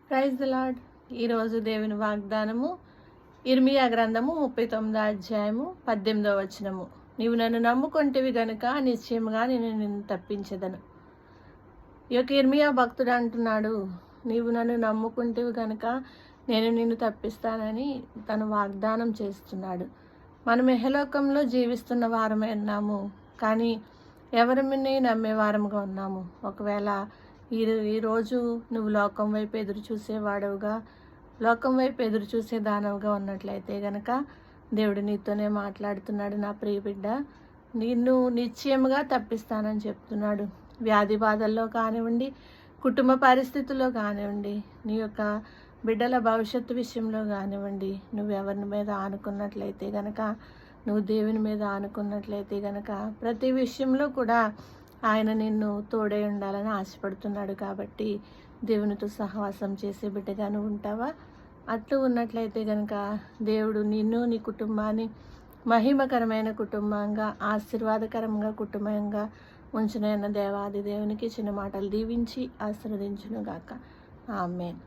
Praise the lord. ఈరోజు దేవుని వాగ్దానము ఇర్మియా గ్రంథము 39వ అధ్యాయము 18వ వచనము. నీవు నన్ను నమ్ముకొంటివి గనుక నిశ్చయముగా నేను నిన్ను తప్పించదను. ఈ యొక్క ఇర్మియా భక్తుడు అంటున్నాడు, నీవు నన్ను నమ్ముకుంటేవి గనుక నేను నిన్ను తప్పిస్తానని తను వాగ్దానం చేస్తున్నాడు. మనం ఇహలోకంలో జీవిస్తున్న వారమే ఉన్నాము, కానీ ఎవరిని నమ్మే వారముగా ఉన్నాము. ఒకవేళ ఈరోజు నువ్వు లోకం వైపు ఎదురు చూసేవాడవుగా, లోకం వైపు ఎదురు చూసే దానవుగా ఉన్నట్లయితే గనక దేవుడు నీతోనే మాట్లాడుతున్నాడు. నా ప్రియ బిడ్డ, నిన్ను నిశ్చయముగా తప్పిస్తానని చెప్తున్నాడు. వ్యాధి బాధల్లో కానివ్వండి, కుటుంబ పరిస్థితుల్లో కానివ్వండి, నీ యొక్క బిడ్డల భవిష్యత్తు విషయంలో కానివ్వండి, నువ్వు ఎవరి మీద ఆనుకున్నట్లయితే గనక, నువ్వు దేవుని మీద ఆనుకున్నట్లయితే గనక ప్రతి విషయంలో కూడా ఆయన నిన్ను తోడై ఉండాలని ఆశపడుతున్నాడు. కాబట్టి దేవునితో సహవాసం చేసే బిడ్డగా నువ్వు ఉంటావా? అట్లు ఉన్నట్లయితే కనుక దేవుడు నిన్ను, నీ కుటుంబాన్ని మహిమకరమైన కుటుంబంగా, ఆశీర్వాదకరంగా కుటుంబంగా ఉంచునైన దేవాది దేవునికి చిన్న మాటలు దీవించి ఆశీర్వదించునుగాక. ఆమేన్.